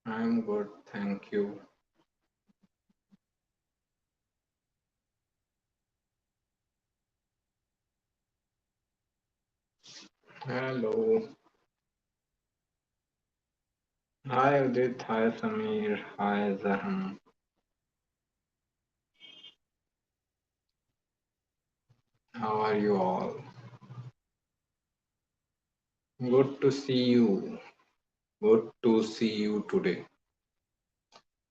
I'm good, thank you. Hello. Hi Udit, hi Samir, hi Zahan. How are you all? Good to see you. Good to see you today.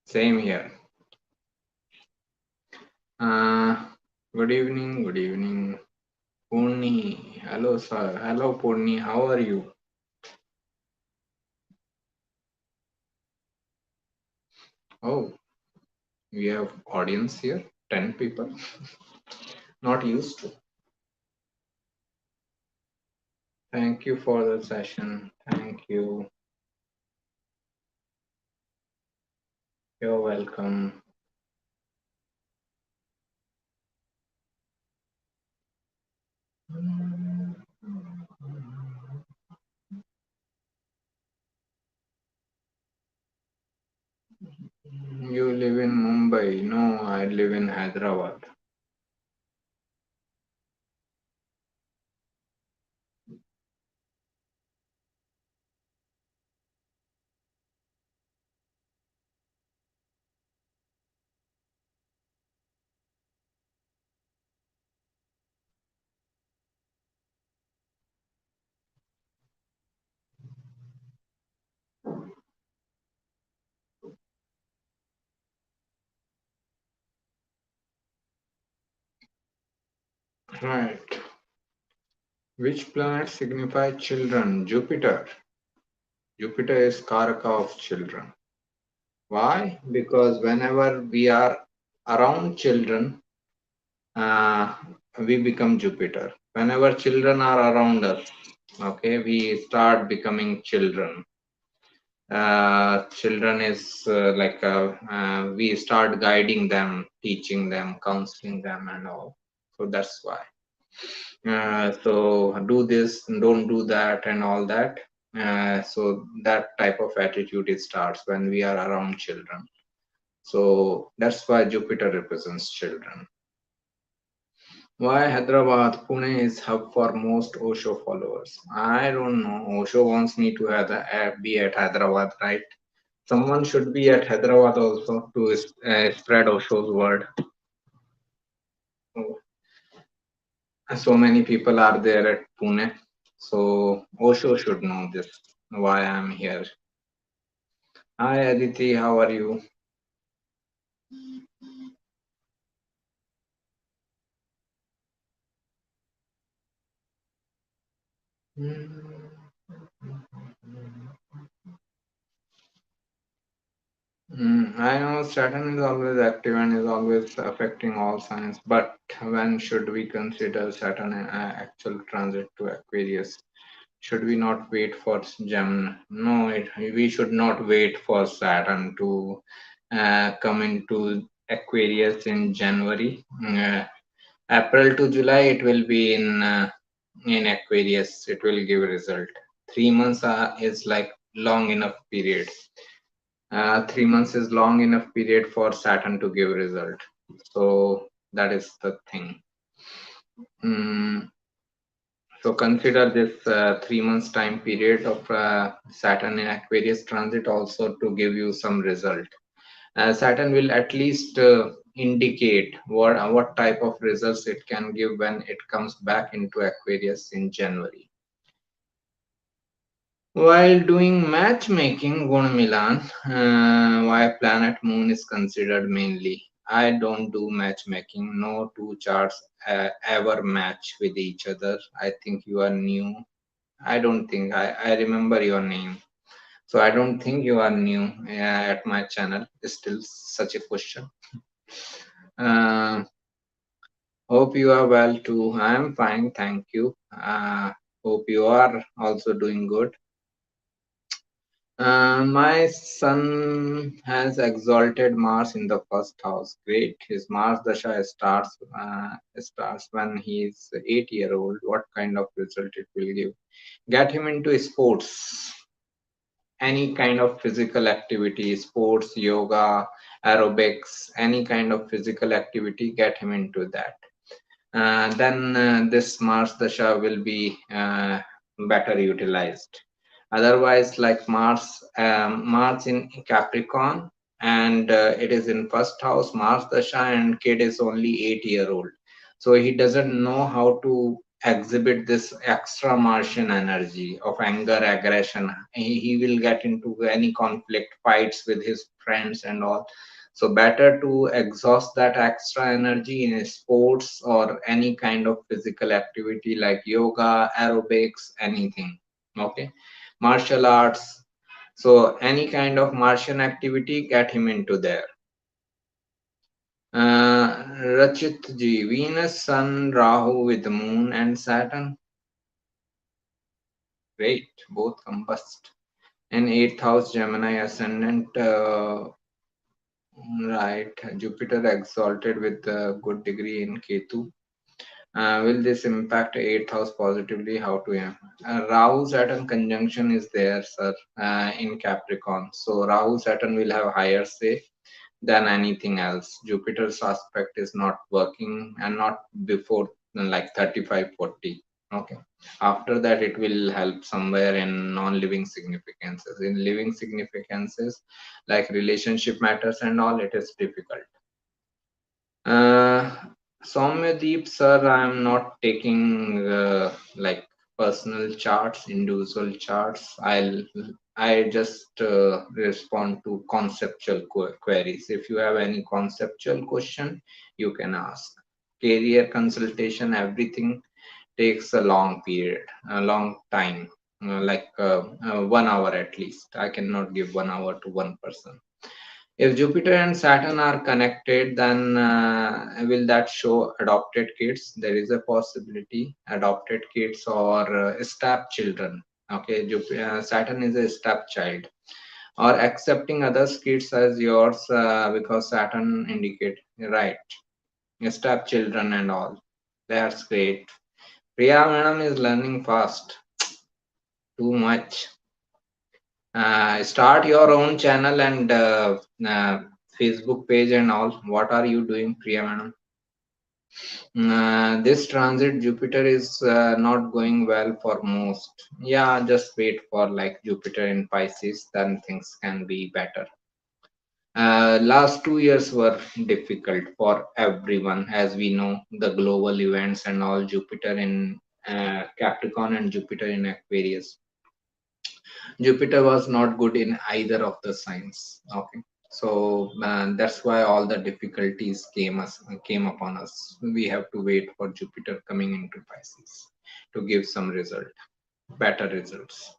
Same here. Uh, Good evening, good evening. Purni. Hello, sir. Hello, Purni. How are you? Oh, we have audience here. 10 people. Not used to. Thank you for the session. Thank you. You're welcome. You live in Mumbai. No, I live in Hyderabad. Right. Which planet signifies children? Jupiter. Jupiter is Karaka of children. Why? Because whenever we are around children, uh, we become Jupiter. Whenever children are around us, okay, we start becoming children. Children is we start guiding them, teaching them, counseling them, and all. So that's why. So do this, don't do that, and all that. So that type of attitude it starts when we are around children. So that's why Jupiter represents children. Why Hyderabad, Pune is hub for most Osho followers? I don't know. Osho wants me to be at Hyderabad, right? Someone should be at Hyderabad also to spread Osho's word. So many people are there at Pune. So Osho should know this, why I'm here. Hi Aditi, how are you? I know Saturn is always active and is always affecting all signs, but when should we consider Saturn an actual transit to Aquarius? Should we not wait for Gemini? No, we should not wait for Saturn to come into Aquarius in January. April to July, it will be in Aquarius. It will give result. 3 months is like long enough period. 3 months is long enough period for Saturn to give result. So that is the thing. Mm, so consider this 3 months time period of Saturn in Aquarius transit also to give you some result. Saturn will at least indicate what type of results it can give when it comes back into Aquarius in January. While doing matchmaking, Gun Milan, why planet moon is considered mainly. I don't do matchmaking. No two charts ever match with each other. I think you are new. I don't think I remember your name. So I don't think you are new at my channel. It's still such a question. Uh, Hope you are well too. I am fine, thank you. Hope you are also doing good. My son has exalted Mars in the first house. Great. His Mars Dasha starts when he is 8 year old. What kind of result it will give? Get him into sports. any kind of physical activity, sports, yoga, aerobics, any kind of physical activity, get him into that. Then this Mars Dasha will be better utilized. Otherwise, like Mars in Capricorn, and it is in first house, Mars Dasha, and kid is only 8 year old. So he doesn't know how to exhibit this extra Martian energy of anger, aggression. He will get into any conflict, fights with his friends and all. So better to exhaust that extra energy in sports or any kind of physical activity like yoga, aerobics, anything. Okay. Martial arts. So any kind of Martian activity, get him into there. Rachit ji, Venus, Sun, Rahu with the Moon and Saturn. Great, both combust. In 8th house, Gemini Ascendant. Right, Jupiter exalted with a good degree in Ketu. Will this impact 8th house positively? How to Rahu Saturn conjunction is there, sir, in Capricorn. So Rahu Saturn will have higher say than anything else. Jupiter's aspect is not working, and not before like 35, 40. Okay. After that, it will help somewhere in non-living significances. In living significances, like relationship matters and all, it is difficult. Uh, Soumyadeep, sir, I'm not taking like personal charts, individual charts. I just respond to conceptual queries. If you have any conceptual question, you can ask. Career consultation, everything takes a long period, a long time, 1 hour at least. I cannot give 1 hour to one person. If Jupiter and Saturn are connected, then will that show adopted kids? There is a possibility adopted kids or step children. Okay, Saturn is a step child, or accepting others' kids as yours because Saturn indicate right step children and all. That's great. Priya madam is learning fast, too much. Start your own channel and Facebook page and all. What are you doing, Priya madam? This transit Jupiter is not going well for most. Yeah, just wait for like Jupiter in Pisces, then things can be better. Last 2 years were difficult for everyone, as we know the global events and all. Jupiter in Capricorn and Jupiter in Aquarius. Jupiter was not good in either of the signs. Okay, so that's why all the difficulties came upon us. We have to wait for Jupiter coming into Pisces to give some result, better results.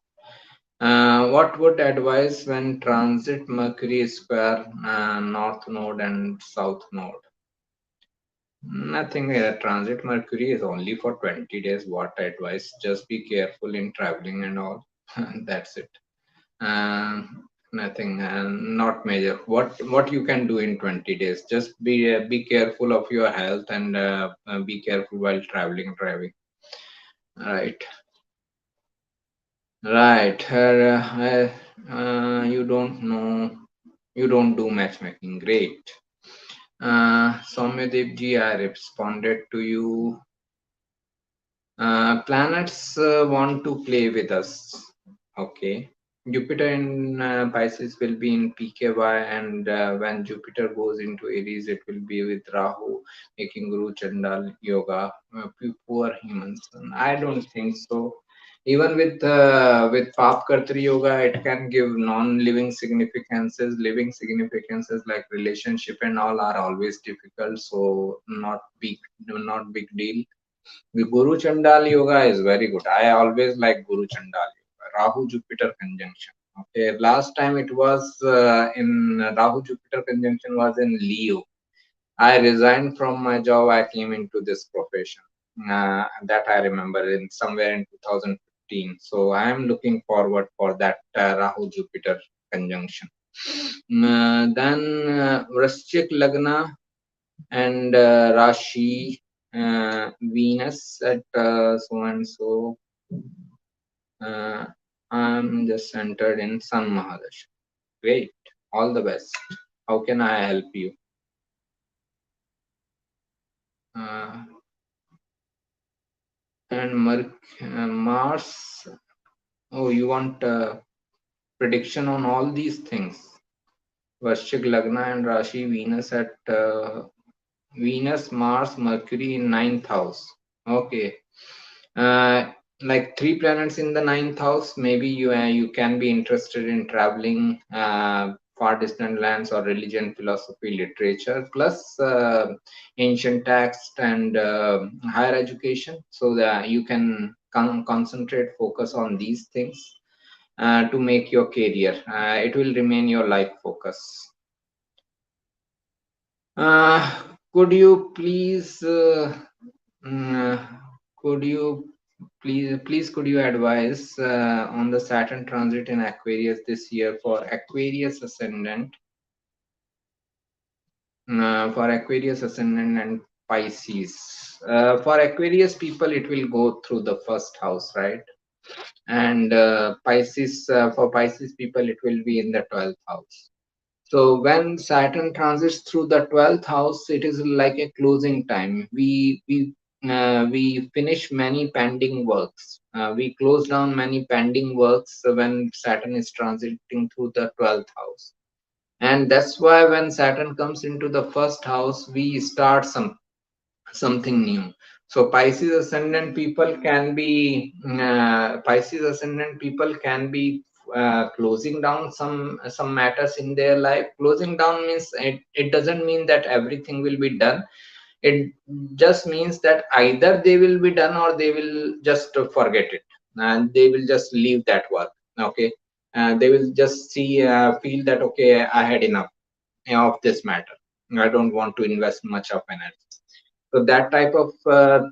What would advise when transit Mercury square North Node and South Node? Nothing. Transit Mercury is only for 20 days. What advice? Just be careful in traveling and all. That's it. Nothing, not major. What you can do in 20 days? Just be careful of your health and be careful while traveling, driving. Right, right. You don't know. You don't do matchmaking. Great. Soumyadev ji, I responded to you. Planets want to play with us. Okay. Jupiter in Pisces will be in PKY, and when Jupiter goes into Aries, it will be with Rahu, making Guru Chandal Yoga. Poor humans. And I don't think so. Even with Pap Kartri Yoga, it can give non-living significances. Living significances like relationship and all are always difficult. So not big deal. The Guru Chandal Yoga is very good. I always like Guru Chandal Yoga. Rahu Jupiter conjunction. Okay, last time it was in Rahu Jupiter conjunction was in Leo. I resigned from my job. I came into this profession. That I remember in somewhere in 2015. So I am looking forward for that Rahu Jupiter conjunction. Then Vrishchik Lagna and Rashi, Venus at so and so, uh, I'm just entered in Sun Mahadasha. Great. All the best. How can I help you? Uh, and Mars. Oh, you want prediction on all these things? Vrshchik Lagna and Rashi, Venus at Venus, Mars, Mercury in ninth house. Okay. Uh, like three planets in the ninth house, maybe you can be interested in traveling far distant lands or religion, philosophy, literature, plus ancient text and higher education, so that you can concentrate, focus on these things to make your career. It will remain your life focus. Could you please could you please could you advise on the Saturn transit in Aquarius this year for Aquarius ascendant, and Pisces? For Aquarius people, it will go through the first house, right? And Pisces, for Pisces people, it will be in the 12th house. So when Saturn transits through the 12th house, it is like a closing time. We finish many pending works. We close down many pending works when Saturn is transiting through the 12th house. And that's why when Saturn comes into the first house, we start something new. So Pisces ascendant people can be closing down some matters in their life. Closing down means it doesn't mean that everything will be done. It just means that either they will be done or they will just forget it, and they will just leave that work. Okay. They will just feel that, okay, I had enough of this matter. I don't want to invest much of energy. So that type of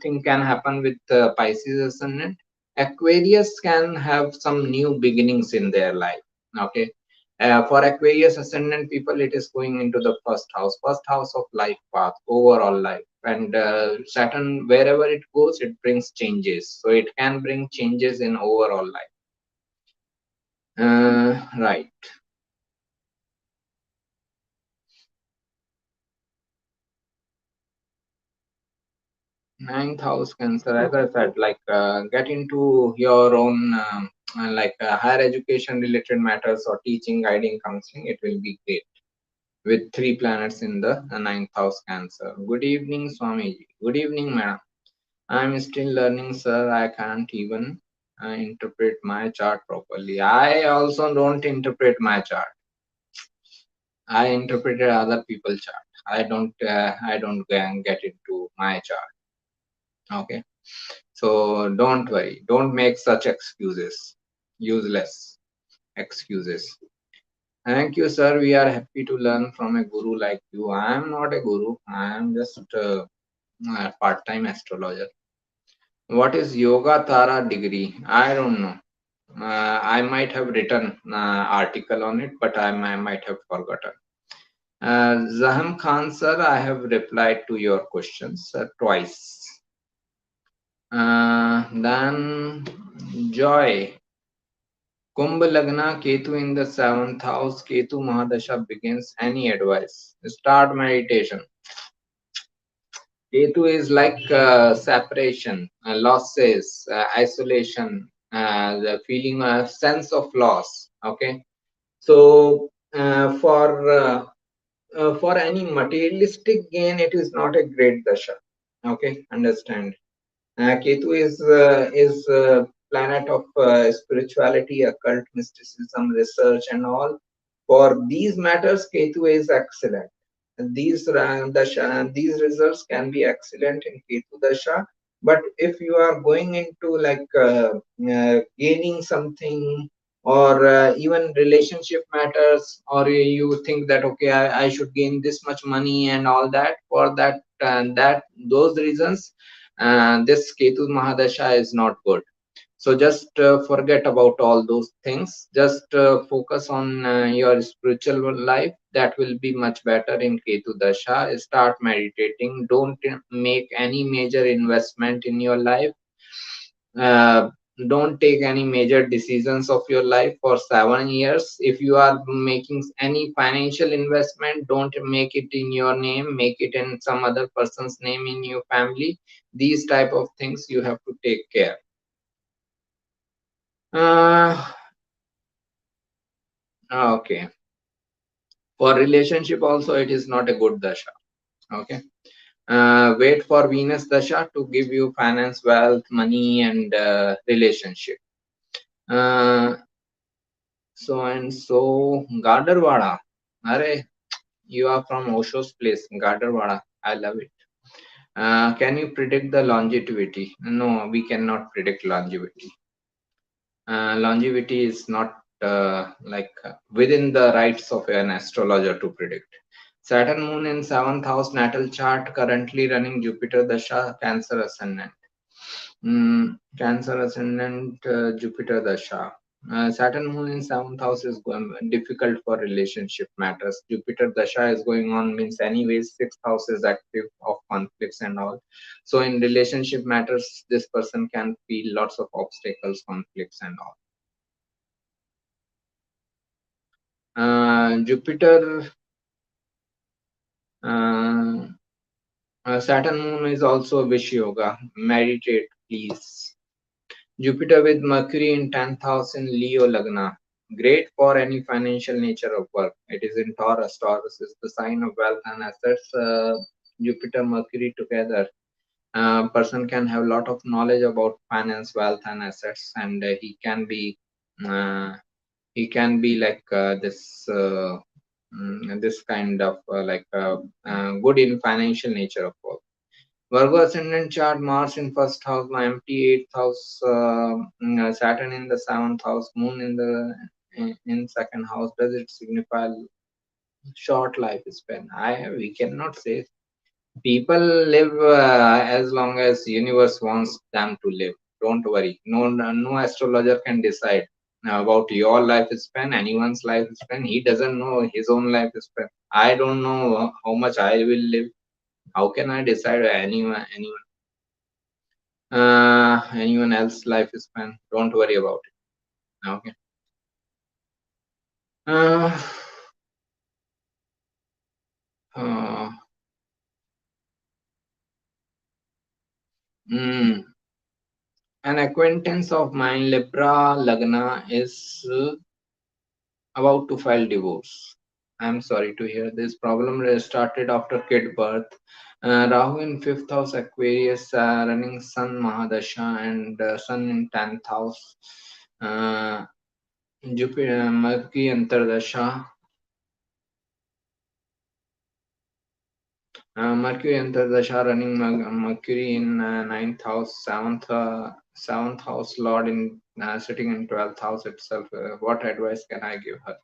thing can happen with Pisces ascendant. Aquarius can have some new beginnings in their life. Okay. For Aquarius ascendant people, it is going into the first house of life path, overall life. And Saturn, wherever it goes, it brings changes. So it can bring changes in overall life. Right. Ninth house Cancer, as I said, like get into your own like higher education related matters or teaching, guiding, counseling. It will be great with three planets in the ninth house Cancer. Good evening, Swamiji. Good evening, madam. I'm still learning, sir. I can't even interpret my chart properly. I also don't interpret my chart. I interpreted other people's chart. I don't get into my chart. Okay. So don't worry. Don't make such excuses. Useless excuses. Thank you, sir. We are happy to learn from a guru like you. I am not a guru. I am just a part-time astrologer. What is Yoga Tara degree? I don't know. I might have written article on it, but I might have forgotten. Zaham Khan, sir, I have replied to your questions twice. Then Joy. Kumbh Lagna, Ketu in the seventh house, Ketu Mahadasha begins. Any advice? Start meditation. Ketu is like separation, losses, isolation, the feeling, sense of loss. Okay. So for any materialistic gain, it is not a great dasha. Okay, understand. Ketu is planet of spirituality, occult mysticism, research, and all. For these matters, Ketu is excellent. These results can be excellent in Ketu Dasha. But if you are going into like gaining something, or even relationship matters, or you think that, okay, I should gain this much money and all that, for that those reasons, this Ketu Mahadasha is not good. So just forget about all those things. Just focus on your spiritual life. That will be much better in Ketu Dasha. Start meditating. Don't make any major investment in your life. don't take any major decisions of your life for 7 years. If you are making any financial investment, don't make it in your name, make it in some other person's name in your family. These type of things you have to take care. uh, okay, for relationship also it is not a good dasha. Okay, wait for Venus dasha to give you finance, wealth, money, and relationship. uh, so and so, Gardarwada. Are you are from Osho's place, Gardarwada. I love it. Can you predict the longevity? No, we cannot predict longevity. Longevity is not within the rights of an astrologer to predict. Saturn moon in seventh house natal chart, currently running Jupiter Dasha, Cancer ascendant. Cancer ascendant, Jupiter Dasha. Saturn moon in seventh house is going difficult for relationship matters. Jupiter Dasha is going on, means anyways sixth house is active of conflicts and all. So in relationship matters, this person can feel lots of obstacles, conflicts and all. Jupiter, uh, Saturn moon is also wish yoga. Meditate, please. Jupiter with Mercury in 10th house in Leo Lagna. Great for any financial nature of work. It is in Taurus. Taurus is the sign of wealth and assets. Jupiter, Mercury together. Person can have a lot of knowledge about finance, wealth, and assets, and uh, he can be like this kind of good in financial nature of work. Virgo ascendant chart, Mars in first house, my empty eighth house, Saturn in the seventh house, Moon in the in second house. Does it signify short life span? We cannot say. People live as long as universe wants them to live. Don't worry. No astrologer can decide about your lifespan, anyone's lifespan. He doesn't know his own lifespan. I don't know how much I will live. How can I decide anyone else lifespan? Don't worry about it. Okay. Uh, uh, mm, an acquaintance of mine, Libra Lagna, is about to file divorce. I'm sorry to hear this. Problem started after kid birth. Rahu in fifth house, Aquarius, running Sun Mahadasha, and Sun in 10th house. Uh, Jupiter, Mercury Antardasha. Mercury Antardasha running Mercury in ninth house, seventh house Lord in sitting in 12th house itself. What advice can I give her?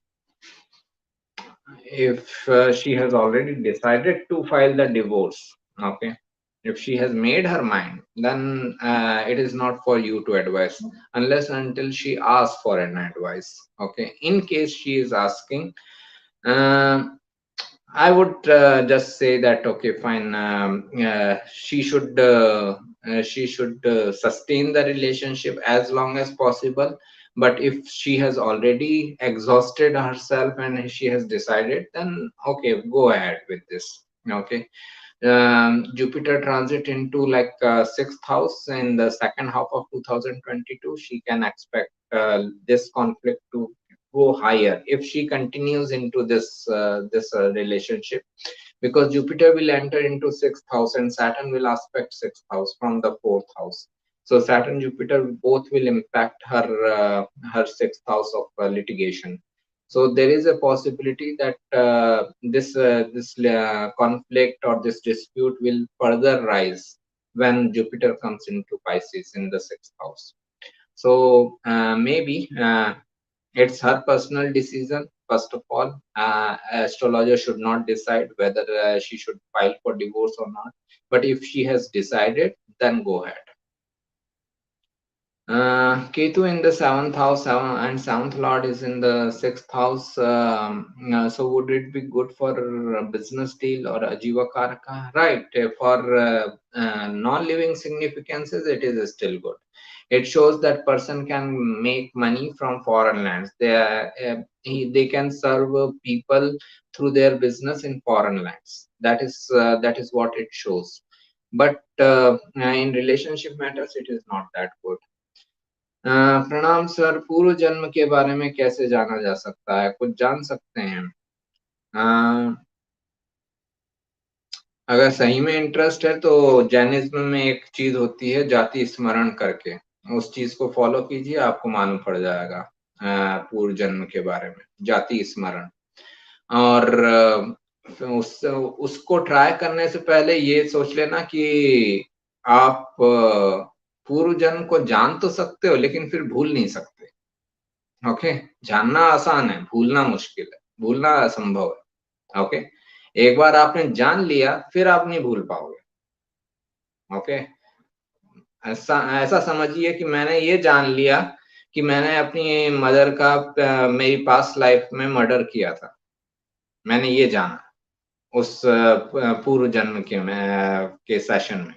If she has already decided to file the divorce, okay, if she has made her mind, then it is not for you to advise unless until she asks for an advice. Okay, in case she is asking, um, I would just say that okay, fine. She should sustain the relationship as long as possible. But if she has already exhausted herself and she has decided, then okay, go ahead with this. Okay. Jupiter transit into like sixth house in the second half of 2022. She can expect this conflict to go higher if she continues into this relationship, because Jupiter will enter into sixth house and Saturn will aspect sixth house from the fourth house. So Saturn Jupiter both will impact her sixth house of litigation. So there is a possibility that this conflict or this dispute will further rise when Jupiter comes into Pisces in the sixth house. So maybe it's her personal decision. First of all, astrologer should not decide whether she should file for divorce or not. But if she has decided, then go ahead. Ketu in the seventh house, and seventh lord is in the sixth house. So would it be good for a business deal or a jiva karaka? Right. For non-living significances, it is still good. It shows that person can make money from foreign lands. They can serve people through their business in foreign lands. That is what it shows. But in relationship matters, it is not that good. प्रणाम sir, पूर्व जन्म के बारे में कैसे जाना जा सकता है, कुछ जान सकते हैं? अगर सही में इंटरेस्ट है तो जैनिज्म में एक चीज होती है जाति स्मरण करके, उस चीज को फॉलो कीजिए, आपको मालूम पड़ जाएगा पूर्व जन्म के बारे में, जाति स्मरण। और उसको ट्राई करने से पहले ये सोच लेना कि आप पूर्व जन्म को जान तो सकते हो लेकिन फिर भूल नहीं सकते। ओके, जानना आसान है, भूलना मुश्किल है, भूलना असंभव है। ओके, एक बार आपने जान लिया फिर आप नहीं भूल पाओगे। ओके, ऐसा ऐसा समझिए कि मैंने ये जान लिया कि मैंने अपनी मदर का मेरी पास्ट लाइफ में मर्डर किया था, मैंने ये जाना उस पूर्व जन्म के सेशन में।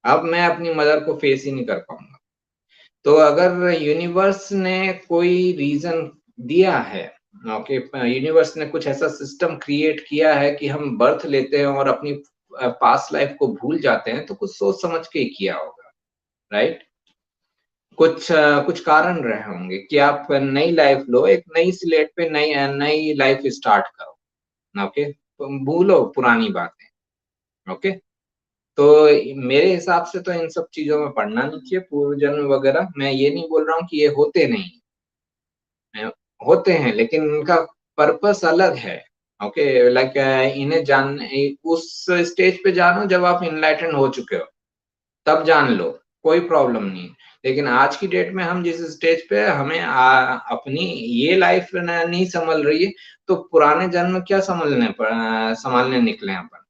अब मैं अपनी मदर को फेस ही नहीं कर पाऊंगा। तो अगर यूनिवर्स ने कोई रीजन दिया है, ओके, यूनिवर्स ने कुछ ऐसा सिस्टम क्रिएट किया है कि हम बर्थ लेते हैं और अपनी पास्ट लाइफ को भूल जाते हैं, तो कुछ सोच समझ के ही किया होगा, राइट? कुछ कारण रहे होंगे कि आप नई लाइफ लो, एक नई स्लेट पे नई नई लाइफ स्टार्ट करो। ओके, तो भूलो पुरानी बातें। ओके, तो मेरे हिसाब से तो इन सब चीजों में पढ़ना नहीं चाहिए, पूर्व जन्म वगैरह। मैं ये नहीं बोल रहा हूँ कि ये होते नहीं, होते हैं, लेकिन उनका पर्पस अलग है। ओके, लाइक इन्हें जान उस स्टेज पे जानो जब आप इनलाइटन हो चुके हो, तब जान लो, कोई प्रॉब्लम नहीं। लेकिन आज की डेट में हम जिस स्टेज पे हमें अपनी ये लाइफ नहीं संभल रही है, तो पुराने जन्म क्या संभालने निकले अपन।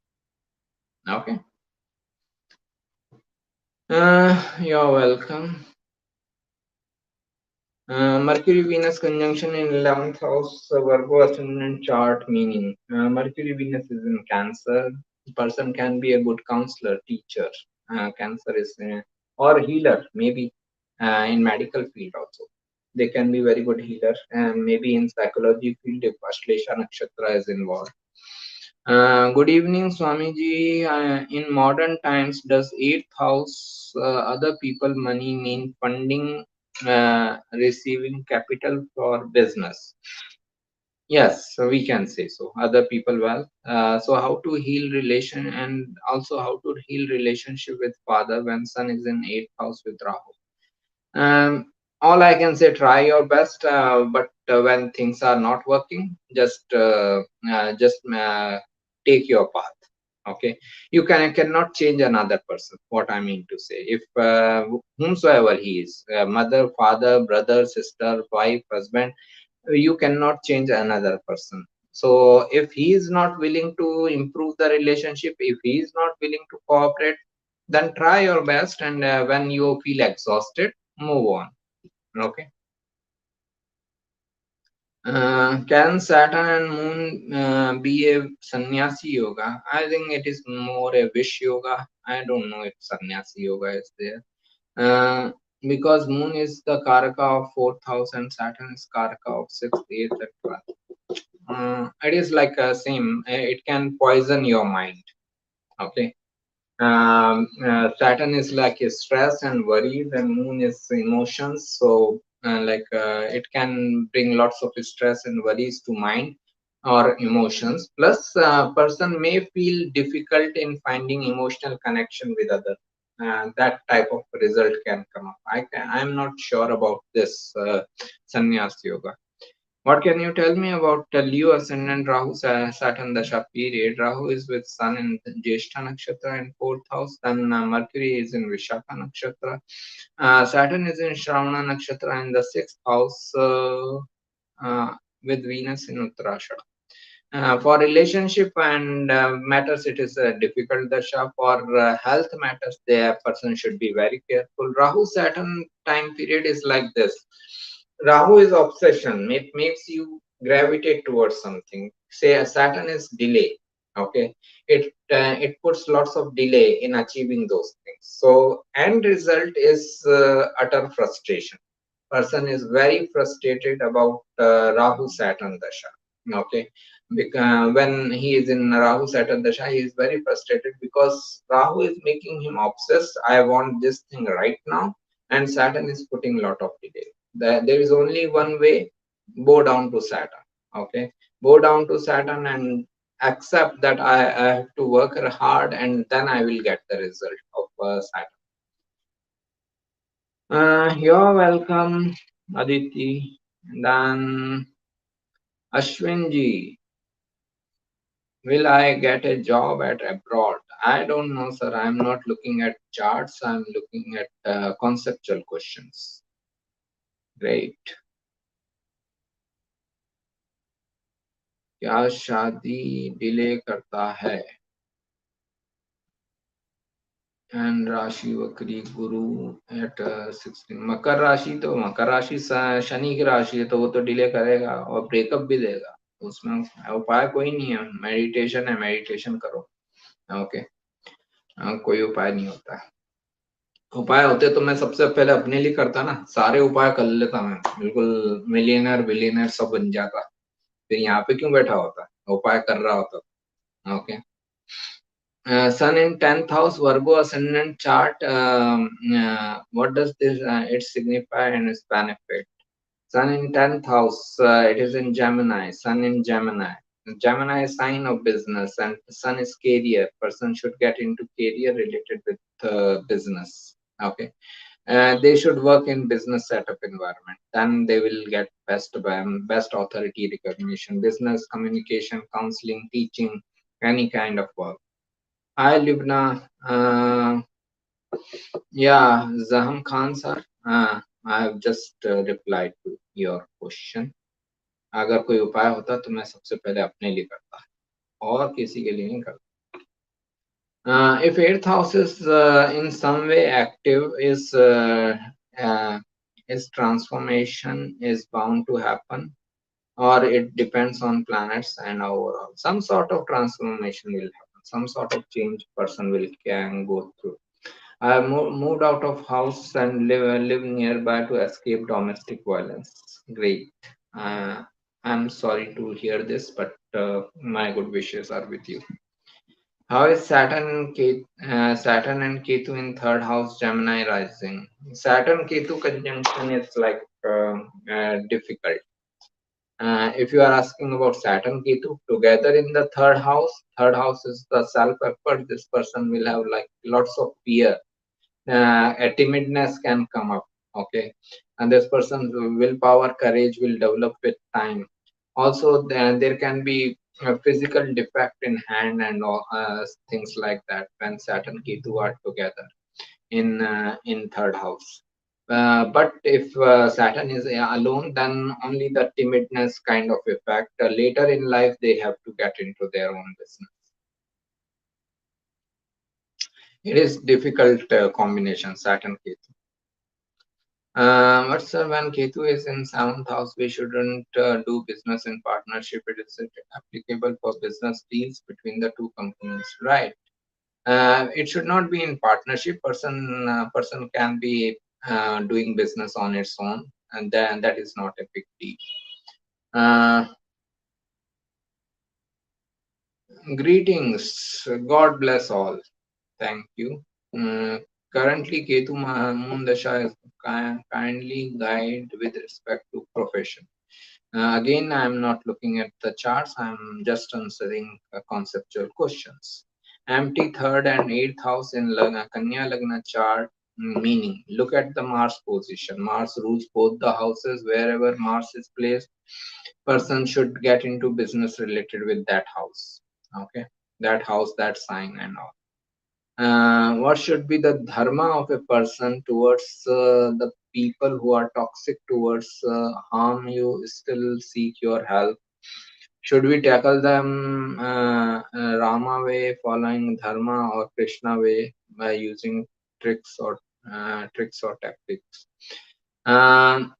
Okay, you are welcome. Mercury Venus conjunction in 11th house, Virgo Ascendant chart meaning. Mercury Venus is in Cancer. Person can be a good counselor, teacher. Cancer is or healer, maybe in medical field also. They can be very good healer, and maybe in psychology field if Ashlesha Nakshatra is involved. Good evening, Swamiji. In modern times, does 8th house other people money mean funding, receiving capital for business? Yes, so we can say so. Other people wealth. So how to heal relation, and also how to heal relationship with father when son is in 8th house with Rahu. All I can say, try your best, but when things are not working, just take your path. Okay, you cannot change another person. What I mean to say, if whomsoever he is, mother, father, brother, sister, wife, husband, you cannot change another person. So if he is not willing to improve the relationship, if he is not willing to cooperate, then try your best, and when you feel exhausted, move on. Okay. Can Saturn and Moon be a sannyasi yoga? I think it is more a wish yoga. I don't know if sannyasi yoga is there. Because Moon is the karaka of 4th house and Saturn is karaka of 6th, 8th, and 12th. It is like same. It can poison your mind. Okay. Saturn is like a stress and worries, and Moon is emotions. So it can bring lots of stress and worries to mind or emotions. Plus, person may feel difficult in finding emotional connection with other. That type of result can come up. I'm not sure about this sannyas yoga. What can you tell me about Leo Ascendant Rahu Saturn Dasha period? Rahu is with Sun in Jyeshtha Nakshatra in 4th house, then Mercury is in Vishakha Nakshatra. Saturn is in Shravana Nakshatra in the 6th house with Venus in Uttarashada. For relationship and matters, it is a difficult dasha. For health matters, the person should be very careful. Rahu Saturn time period is like this. Rahu is obsession. It makes you gravitate towards something. Say Saturn is delay. Okay, it puts lots of delay in achieving those things. So end result is utter frustration. Person is very frustrated about Rahu Saturn Dasha. Okay, because when he is in Rahu Saturn Dasha, he is very frustrated because Rahu is making him obsessed. I want this thing right now, and Saturn is putting lot of delay. There is only one way: bow down to Saturn. Okay, bow down to Saturn and accept that I have to work hard, and then I will get the result of Saturn. You're welcome, Aditi. Then Ashwinji, will I get a job at abroad? I don't know, sir. I'm not looking at charts. I'm looking at conceptual questions. Great. क्या शादी delay करता है? And राशि वक्री गुरु eight 16। मकर राशि शनि की राशि है, तो वो तो डिले करेगा और ब्रेकअप भी देगा। उसमें उपाय कोई नहीं है, मेडिटेशन है, मेडिटेशन करो। ओके, कोई उपाय नहीं होता। उपाय होते तो मैं सबसे पहले अपने लिए करता ना, सारे उपाय कर लेता, मैं बिल्कुल मिलियनर बिलियनर सब बन जाता। फिर यहाँ पे क्यों बैठा होता, उपाय कर रहा होता। Okay, Sun in 10th house, Virgo ascendant chart. What does this it signify and its benefit? Sun in 10th house, it is in Gemini. Sun in Gemini. Gemini is sign of business, and Sun is career. Person should get into career related with business. Okay. They should work in business setup environment. Then they will get best authority recognition, business communication, counseling, teaching, any kind of work. Hi, Libna. Yeah, Zaham Khan sir. I have just replied to your question. अगर कोई उपाय होता तो मैं सबसे पहले अपने लिए करता, और किसी के लिए नहीं करता. If eighth house is in some way active, is transformation is bound to happen, or it depends on planets and overall. Some sort of transformation will happen. Some sort of change person can go through. I moved out of house and live nearby to escape domestic violence. Great. I'm sorry to hear this, but my good wishes are with you. How is Saturn and Ketu in third house Gemini rising? Saturn Ketu conjunction is like difficult. If you are asking about Saturn Ketu together in the third house is the self effort. This person will have like lots of fear. A timidness can come up. Okay, and this person's willpower, courage will develop with time. Also, there can be a physical defect in hand and all, things like that when Saturn Ketu are together in third house. But if Saturn is alone, then only the timidness kind of effect. Later in life, they have to get into their own business. It is difficult combination, Saturn Ketu. But sir, when Ketu is in 7th house, we shouldn't do business in partnership. It is applicable for business deals between the two companies, right? It should not be in partnership. Person can be doing business on its own, and then that is not a big deal. Greetings. God bless all. Thank you. Currently, Ketu Moon Dasha is kindly guide with respect to profession. Again, I'm not looking at the charts. I'm just answering conceptual questions. Empty third and eighth house in Kanya Lagna chart, meaning look at the Mars position. Mars rules both the houses. Wherever Mars is placed, person should get into business related with that house. Okay, that house, that sign, and all. What should be the dharma of a person towards the people who are toxic towards harm you, still seek your help? Should we tackle them Rama way, following dharma, or Krishna way by using tricks or tactics? Um,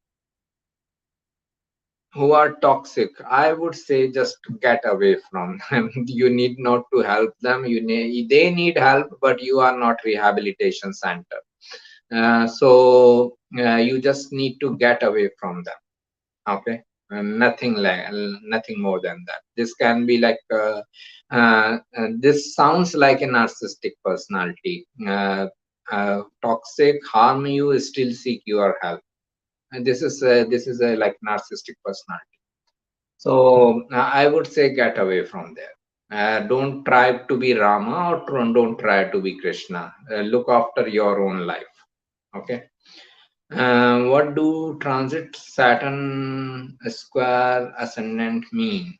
who are toxic, I would say just get away from them. You need not to help them. They need help, but you are not rehabilitation center. So you just need to get away from them. Okay. Nothing like, nothing more than that. This can be like this sounds like a narcissistic personality. Toxic, harm you, still seek your help. And this is a like narcissistic personality. So I would say get away from there. Don't try to be Rama, or don't try to be Krishna. Look after your own life. Okay. What do transit Saturn square ascendant mean?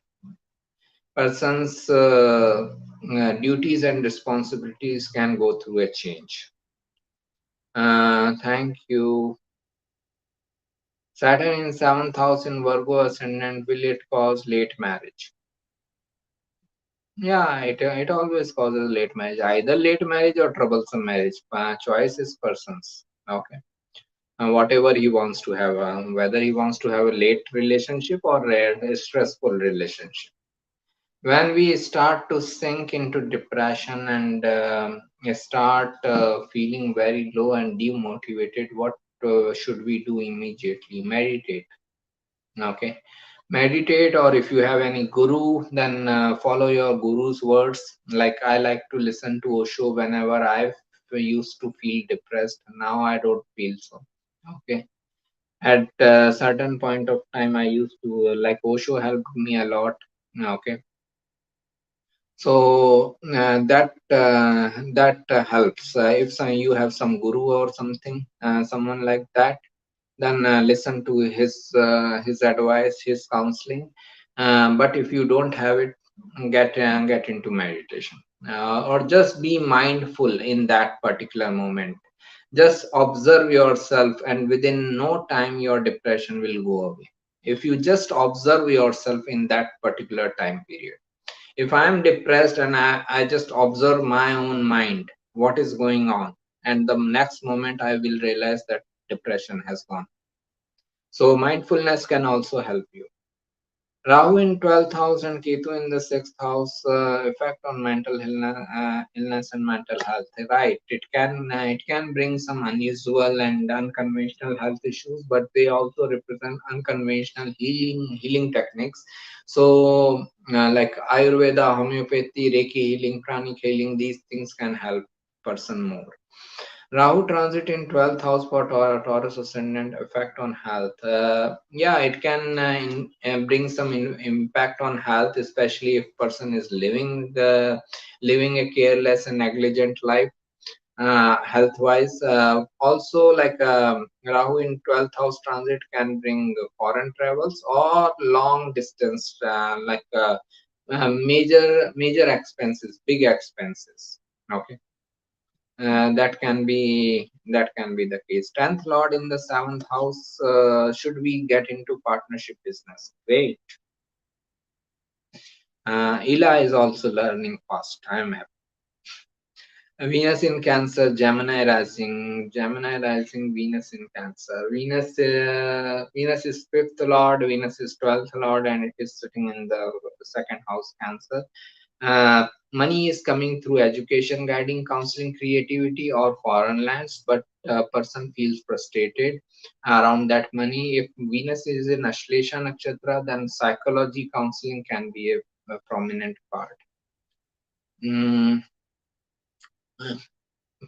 Person's duties and responsibilities can go through a change. Thank you. Saturn in seventh house in Virgo ascendant, will it cause late marriage? Yeah, it always causes late marriage, either late marriage or troublesome marriage. Choice is person's. Okay. Whatever he wants to have, whether he wants to have a late relationship or a stressful relationship. When we start to sink into depression and start feeling very low and demotivated, what should we do immediately? Meditate. Okay. Meditate, or if you have any guru, then follow your guru's words. Like I like to listen to Osho whenever I used to feel depressed. Now I don't feel so. Okay. At a certain point of time, I used to like Osho helped me a lot. Okay. So that helps. If you have some guru or something, someone like that, then listen to his advice, his counseling. But if you don't have it, get into meditation, or just be mindful in that particular moment. Just observe yourself, and within no time your depression will go away. If you just observe yourself in that particular time period. If I am depressed and I just observe my own mind, what is going on, and the next moment I will realize that depression has gone. So mindfulness can also help you. Rahu in 12th house and Ketu in the 6th house, effect on mental illness and mental health. Right, it can bring some unusual and unconventional health issues, but they also represent unconventional healing techniques. So, like Ayurveda, homeopathy, Reiki healing, pranic healing, these things can help person more. Rahu transit in 12th house for Taurus ascendant, effect on health. Yeah, it can bring some impact on health, especially if person is living a careless and negligent life, health wise. Also, like Rahu in 12th house transit can bring foreign travels or long distance, major expenses, big expenses. Okay. That can be the case. 10th lord in the 7th house. Should we get into partnership business? Great. Ila is also learning fast. I am happy. Venus in Cancer, Gemini rising, Venus in Cancer. Venus is fifth lord, Venus is 12th lord, and it is sitting in the second house, Cancer. Money is coming through education, guiding, counseling, creativity, or foreign lands, but a person feels frustrated around that money. If Venus is in Ashlesha Nakshatra, then psychology counseling can be a prominent part. Mm,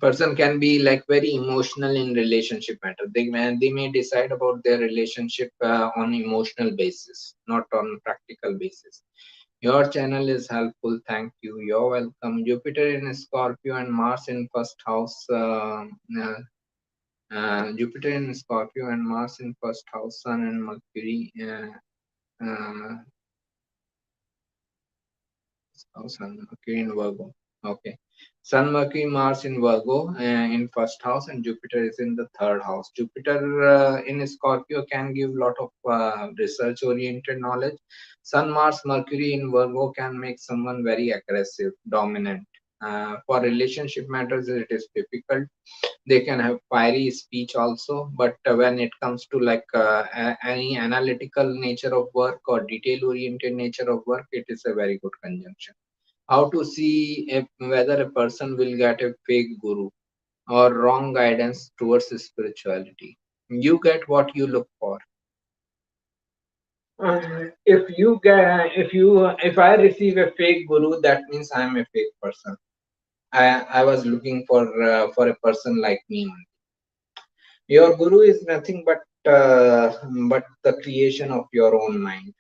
person can be like very emotional in relationship matter. They may decide about their relationship on emotional basis, not on practical basis. Your channel is helpful. Thank you. You're welcome. Jupiter in Scorpio and Mars in first house. Jupiter in Scorpio and Mars in first house. Sun and Mercury. Uh, Sun, Mercury in Virgo. Okay. Sun, Mercury, Mars in Virgo in first house, and Jupiter is in the third house. Jupiter in Scorpio can give lot of research-oriented knowledge. Sun, Mars, Mercury in Virgo can make someone very aggressive, dominant. For relationship matters, it is difficult. They can have fiery speech also, but when it comes to like any analytical nature of work or detail oriented nature of work, it is a very good conjunction. How to see if, whether a person will get a fake guru or wrong guidance towards spirituality. You get what you look for. If I receive a fake guru, that means I am a fake person. I was looking for a person like me. Your guru is nothing but the creation of your own mind.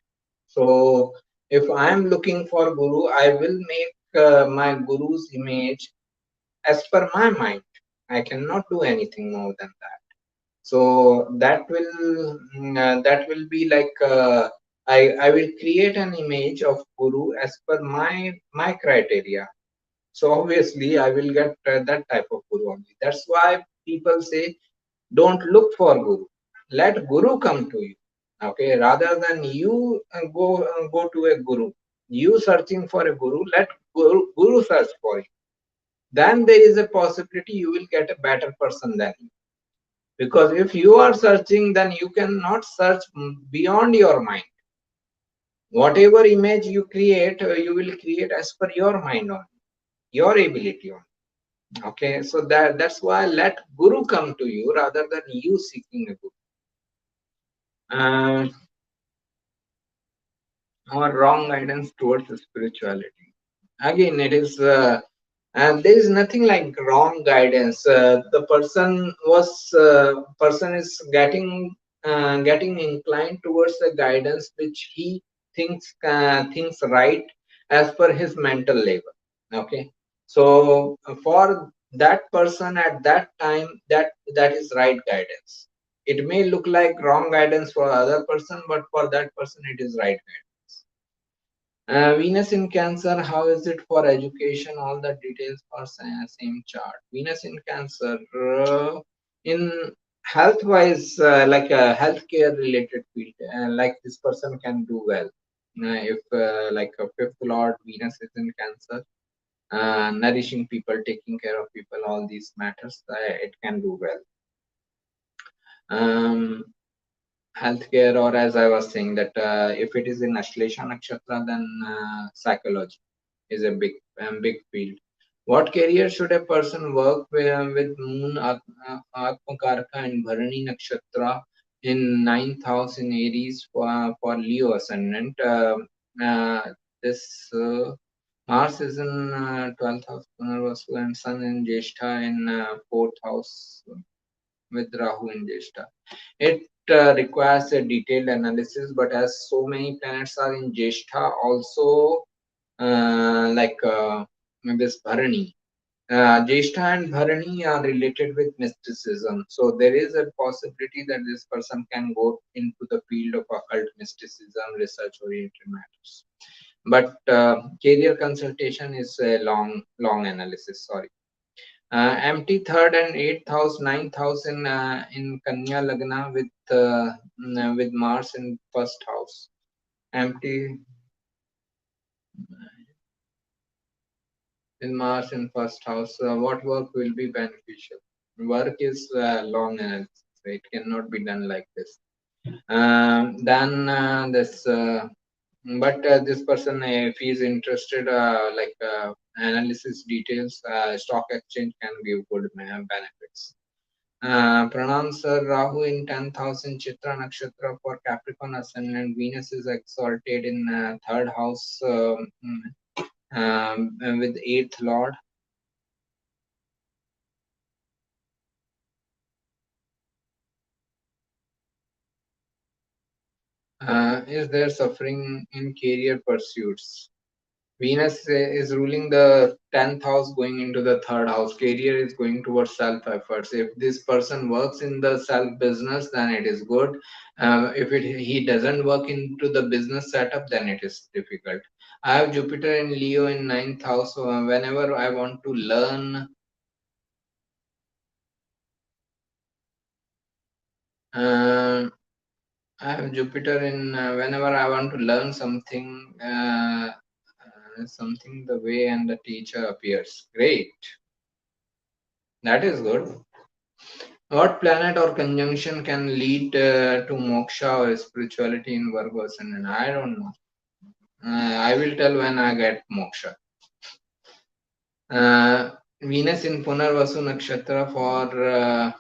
So if I am looking for guru, I will make my guru's image as per my mind. I cannot do anything more than that. So that will be like I will create an image of guru as per my criteria. So obviously I will get that type of guru only. That's why people say don't look for guru, let guru come to you. Okay, rather than you go to a guru, you searching for a guru, let guru search for you. Then there is a possibility you will get a better person than you. Because if you are searching, then you cannot search beyond your mind. Whatever image you create, you will create as per your mind only, your ability only. Okay, so that's why let guru come to you rather than you seeking a guru. uh, or wrong guidance towards spirituality. Again, it is and there is nothing like wrong guidance. The person is getting inclined towards the guidance which he thinks right as per his mental level. Okay, so for that person at that time, that is right guidance. It may look like wrong guidance for other person, but for that person it is right guidance. Venus in Cancer, how is it for education? All the details for same chart. Venus in Cancer, in health wise, like a healthcare related field, like this person can do well. If like a fifth lord Venus is in Cancer, nourishing people, taking care of people, all these matters, it can do well. Healthcare, or as I was saying that if it is in Ashlesha Nakshatra, then psychology is a big field. What career should a person work with Moon Atmakarka and Bharani Nakshatra in 9th house in Aries for Leo Ascendant? This Mars is in 12th house Punarvasu and Sun in Jeshta in 4th house with Rahu in Jeshta. It requires a detailed analysis, but as so many planets are in Jeshta, also this Bharani. Jeshta and Bharani are related with mysticism. So there is a possibility that this person can go into the field of occult mysticism, research oriented matters. But career consultation is a long analysis. Sorry. Empty third and eighth house, ninth house in Kanya Lagna with Mars in first house. Empty in Mars in first house. What work will be beneficial? Work is long analysis. It cannot be done like this. Then this. This person, if he is interested, analysis details, stock exchange can give good benefits. Pranam sir, Rahu in 10th house in Chitra Nakshatra for Capricorn Ascendant. Venus is exalted in third house with eighth lord. Is there suffering in career pursuits? Venus is ruling the 10th house going into the third house. Career is going towards self efforts. If this person works in the self business, then it is good. If he doesn't work into the business setup, then it is difficult. I have Jupiter in Leo in 9th house. So whenever I want to learn, I have Jupiter in whenever I want to learn something something the way and the teacher appears. Great. That is good. What planet or conjunction can lead to moksha or spirituality in Virgo Ascendant? I don't know. I will tell when I get moksha. Venus in Punarvasu Nakshatra for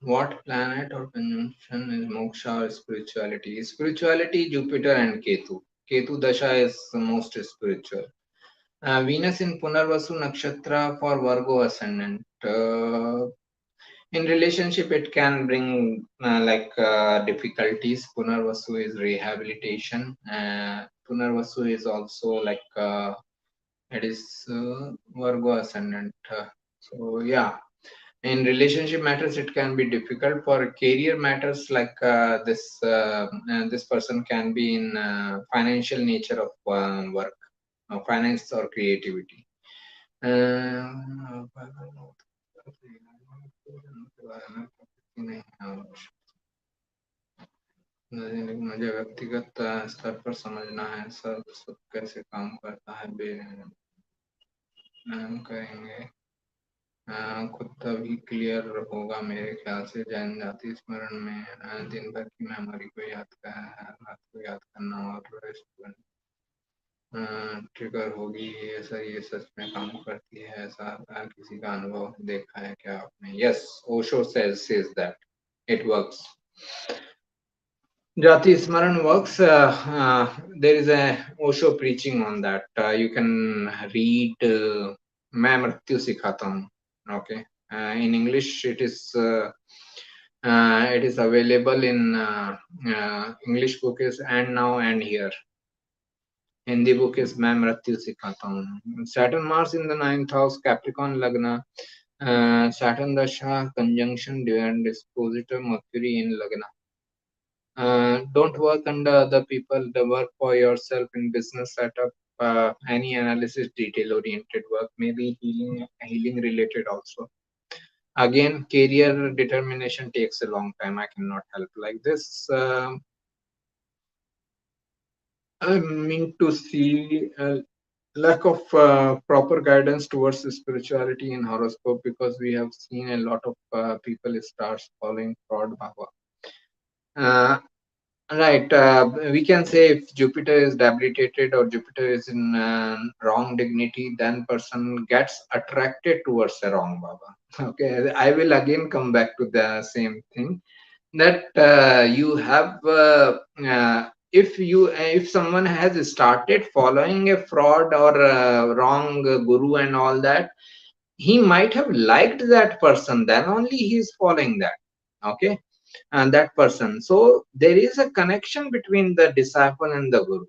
what planet or conjunction is moksha or spirituality? Spirituality, Jupiter and Ketu. Ketu Dasha is the most spiritual. Venus in Punarvasu Nakshatra for Virgo Ascendant. In relationship, it can bring difficulties. Punarvasu is rehabilitation. Punarvasu is also it is Virgo Ascendant. So yeah, in relationship matters it can be difficult. For career matters this person can be in financial nature of work, finance or creativity. मुझे व्यक्तिगत स्तर पर समझना है सब कैसे काम करता है करेंगे खुद तभी क्लियर होगा मेरे ख्याल से। जैन जाति स्मरण में दिन भर की मेमोरी को याद रात को याद करना और रेस्ट ट्रिगर होगी। ऐसा ये सच में काम करती है ऐसा किसी का अनुभव देखा है क्या आपने? Yes, Osho says that it works. Jati Smaran works. There is a Osho preaching on that. You can read मैं मृत्यु सिखाता हूँ. Okay. In English, it is available in English book is And Now and Here. Hindi book is मैं मृत्यु सिखाता हूँ. Saturn Mars in the 9th house, Capricorn Lagna. Saturn Dasha conjunction and dispositor Mercury in Lagna. Don't work under other people. The work for yourself in business setup. Any analysis, detail oriented work, maybe healing related also. Again, career determination takes a long time. I cannot help like this. I mean to see lack of proper guidance towards spirituality in horoscope, because we have seen a lot of people starts following fraud bhava. Right. We can say if Jupiter is debilitated or Jupiter is in wrong dignity, then person gets attracted towards the wrong baba. Okay. I will again come back to the same thing that you have. If someone has started following a fraud or wrong guru and all that, he might have liked that person. Then only he is following that. Okay, and that person. So there is a connection between the disciple and the guru.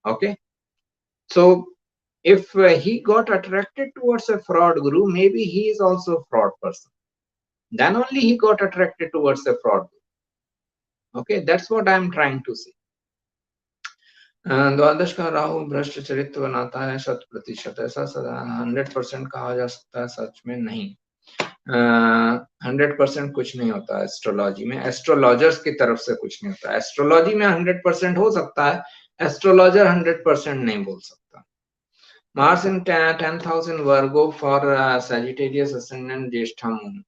Okay, so if he got attracted towards a fraud guru, maybe he is also a fraud person. Then only he got attracted towards a fraud guru. Okay, that's what I am trying to say. द्वादश का राहु भ्रष्ट चरित्र बनाता है 100%. ऐसा 100% कहा जा सकता है, सच में नहीं. 100% कुछ नहीं होता है एस्ट्रोलॉजी में. एस्ट्रोलॉजर्स की तरफ से कुछ नहीं होता. एस्ट्रोलॉजी में 100% हो सकता है, एस्ट्रोलॉजर 100% नहीं बोल सकता. Mars in 10th house in Virgo for Sagittarius Ascendant Jyeshtha Moon.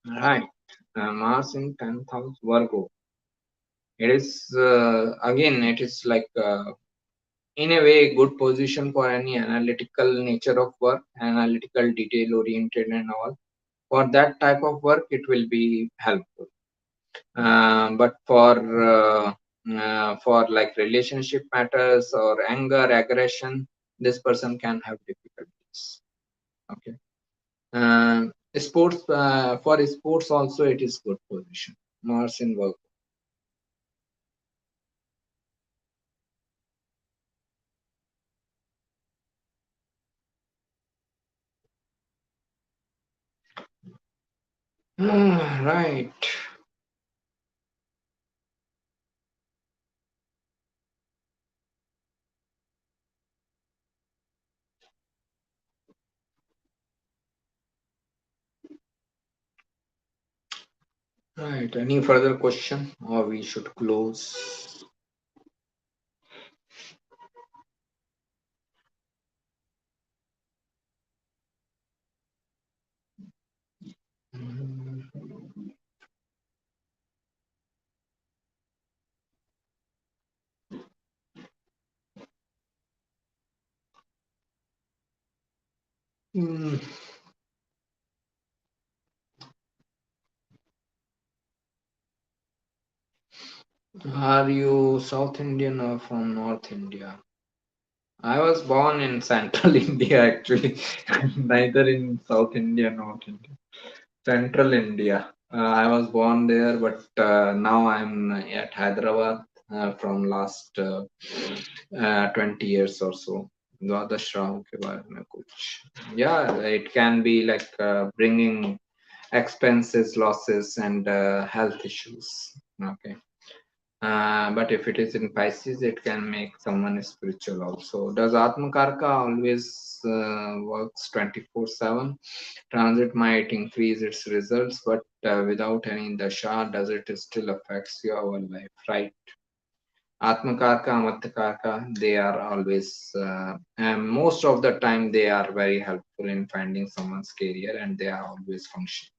Right. Mars in 10th house Virgo. It is again, it is like in a way good position for any analytical nature of work, analytical detail oriented and all. For that type of work it will be helpful, but for like relationship matters or anger, aggression, this person can have difficulties. Okay. Sports, for sports also it is good position. Mars in Virgo. Right. Right. Any further question, or we should close? Mm, Are you South Indian or from North India? I was born in Central India actually, neither in South India nor North India. Central India. I was born there, but now I'm at Hyderabad from last 20 years or so. द्वादश राहु के बारे में कुछ. Yeah, it can be like bringing expenses, losses, and health issues. Okay. But if it is in Pisces, it can make someone spiritual also. Does Atmakarka always works 24/7? Transit might increase its results, but without any dasha, does it still affects your life? Right. Atmakarka, Amatyakarka, they are always, and most of the time, they are very helpful in finding someone's career, and they are always functioning.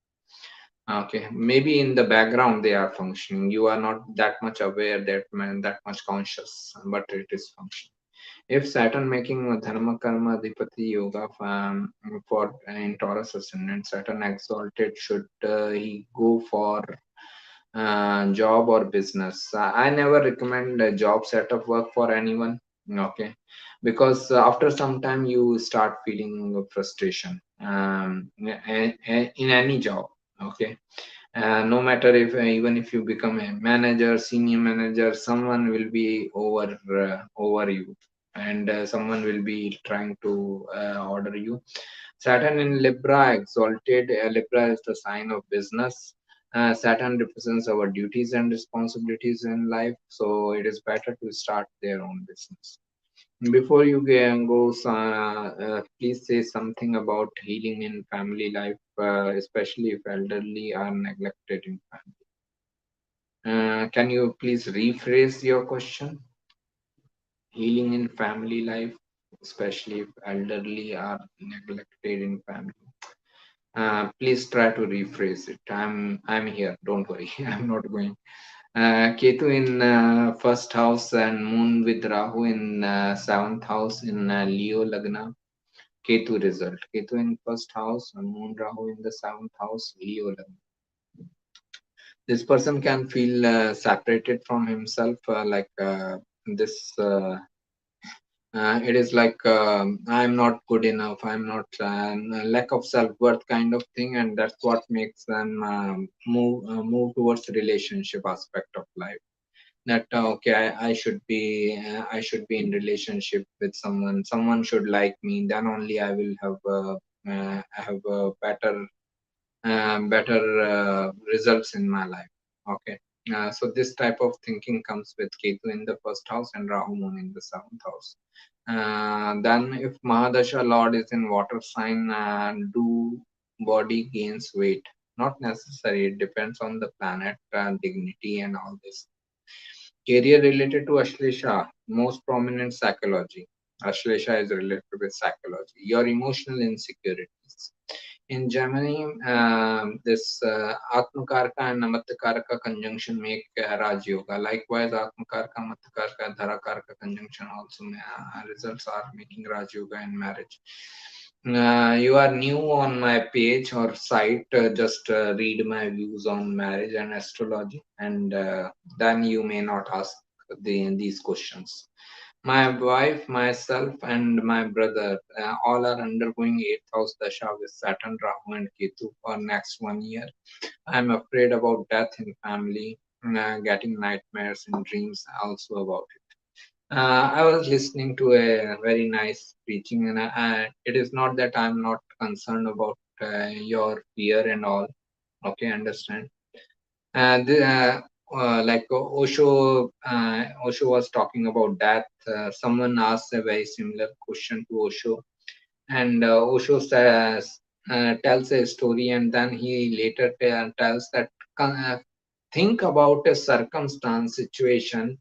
Okay, maybe in the background they are functioning. You are not that much aware, that much conscious, but it is functioning. If Saturn making Dharma Karma Adhipati Yoga for in Taurus Ascendant, Saturn exalted, should he go for job or business? I never recommend a job setup work for anyone. Okay, because after some time you start feeling frustration in any job. Okay, no matter if even if you become a manager, senior manager, someone will be over you, and someone will be trying to order you. Saturn in Libra exalted. Libra is the sign of business. Saturn represents our duties and responsibilities in life, so it is better to start their own business. Before you go, please say something about healing in family life, especially if elderly are neglected in family. Can you please rephrase your question? Healing in family life, especially if elderly are neglected in family. Please try to rephrase it. I'm here. Don't worry. I'm not going. Ketu in first house and Moon with Rahu in seventh house in Leo Lagna. Ketu result. Ketu in first house and Moon Rahu in the seventh house, Leo Lagna. This person can feel separated from himself, like this. It is like I'm not good enough. I'm not lack of self worth kind of thing, and that's what makes them move towards relationship aspect of life. That okay, I should be in relationship with someone. Someone should like me. Then only I will have a better results in my life. Okay. So this type of thinking comes with Ketu in the first house and Rahu Moon in the seventh house. Then if Mahadasha Lord is in water sign, do body gains weight? Not necessary. It depends on the planet, dignity, and all this. Career related to Ashlesha, most prominent psychology. Ashlesha is related with psychology. Your emotional insecurities. In Germany, this Atmakarka and Namatyakarka conjunction make Raj Yoga. Likewise, Atmakarka, Matyakarka, Dharakarka conjunction also results are making Raj Yoga in marriage. You are new on my page or site, just read my views on marriage and astrology, and then you may not ask these questions. My wife, myself, and my brother all are undergoing 8th house dasha with Saturn, Rahu, and Ketu for next 1 year. I'm afraid about death in family, getting nightmares and dreams also about it. I was listening to a very nice preaching, and it is not that I'm not concerned about your fear and all. Okay, understand. Like Osho was talking about death. Someone asked a very similar question to Osho, and Osho says, tells a story, and then he later tells that think about a circumstance situation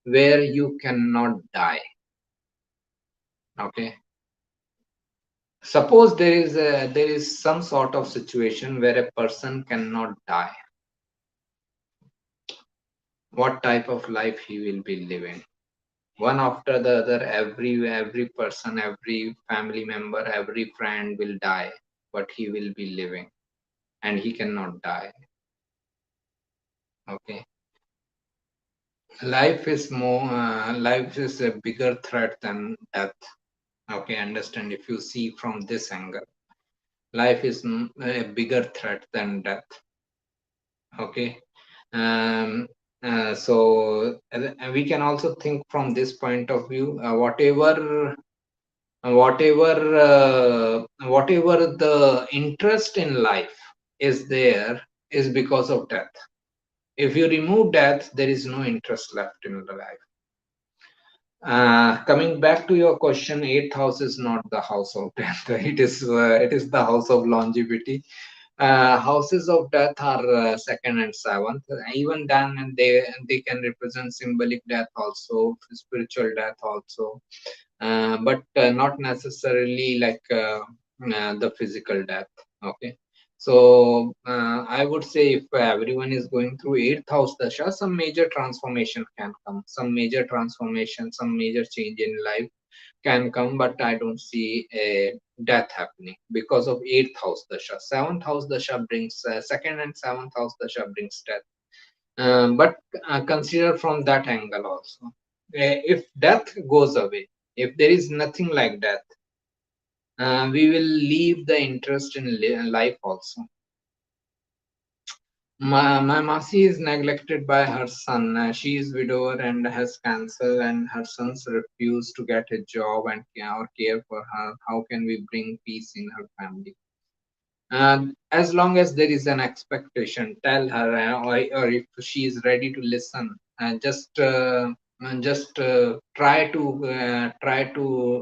where you cannot die. Okay, suppose there is some sort of situation where a person cannot die. What type of life he will be living? One after the other, every person, every family member, every friend will die, but he will be living and he cannot die. Okay, life is a bigger threat than death. Okay, understand? If you see from this angle, life is a bigger threat than death. Okay, um, so we can also think from this point of view. Whatever the interest in life is there is because of death. If you remove death, there is no interest left in the life. Coming back to your question, eighth house is not the house of death. It is the house of longevity. Houses of death are second and seventh. Even then, they can represent symbolic death also, spiritual death also, but not necessarily like the physical death. Okay, so I would say if everyone is going through eighth house dasha, some major transformation can come, some major transformation, some major change in life can come, but I don't see a death happening because of eighth house dasha. Seventh house dasha brings second and seventh house dasha brings death. But consider from that angle also. If death goes away, if there is nothing like death, we will leave the interest in life also. My Masi is neglected by her son. She is widower and has cancer, and her sons refuse to get a job and or care for her. How can we bring peace in her family? As long as there is an expectation, tell her, or if she is ready to listen, just try to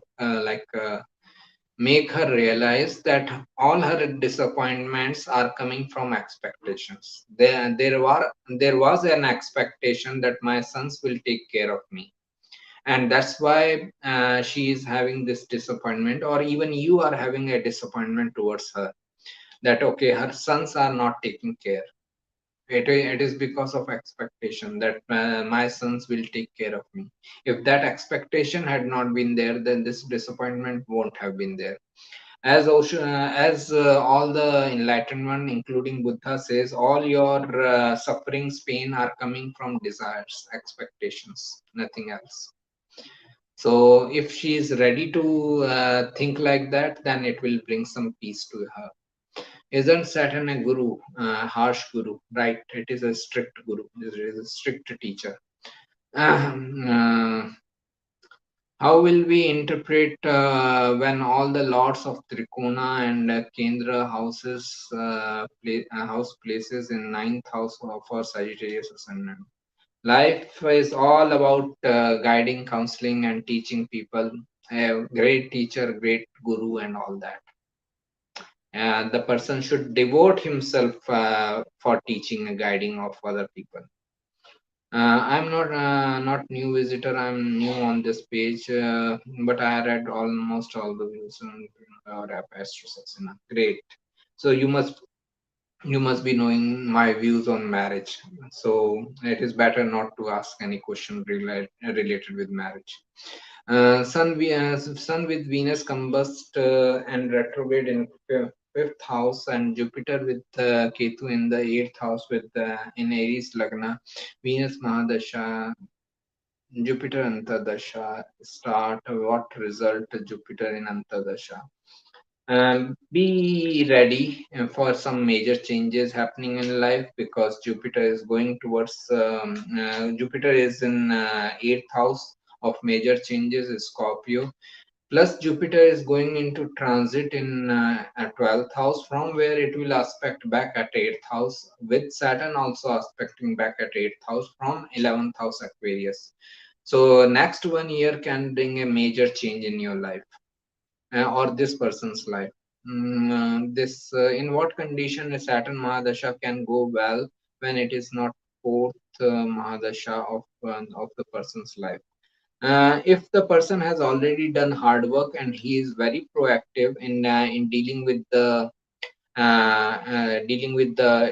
make her realize that all her disappointments are coming from expectations. There was an expectation that my sons will take care of me, and that's why she is having this disappointment, or even you are having a disappointment towards her, that okay, her sons are not taking care. It is because of expectation that my sons will take care of me. If that expectation had not been there, then this disappointment won't have been there. As all the enlightened one, including Buddha, says, all your sufferings, pain are coming from desires, expectations, nothing else. So if she is ready to think like that, then it will bring some peace to her. Isn't Saturn a guru, harsh guru? Right, it is a strict guru, it is a strict teacher. Uh, how will we interpret when all the lords of Trikona and Kendra house places in ninth house for Sagittarius Ascendant? Life is all about guiding, counseling, and teaching people. A great teacher, great guru, and all that. And the person should devote himself for teaching and guiding of other people. I'm not new visitor. I'm new on this page, but I read almost all the views on Astrology. Great. So you must be knowing my views on marriage. So it is better not to ask any question related with marriage. Sun with Venus combust and retrograde in fifth house, and Jupiter with Ketu in the eighth house with in Aries Lagna. Venus Mahadasha, Jupiter Antardasha start. What result Jupiter in Antardasha? Be ready for some major changes happening in life, because Jupiter is going towards Jupiter is in eighth house of major changes, Scorpio. Plus Jupiter is going into transit in 12th house, from where it will aspect back at 8th house, with Saturn also aspecting back at 8th house from 11th house Aquarius. So next 1 year can bring a major change in your life, or this person's life. This In what condition a Saturn Mahadasha can go well? When it is not fourth Mahadasha of the person's life. If the person has already done hard work and he is very proactive in dealing with the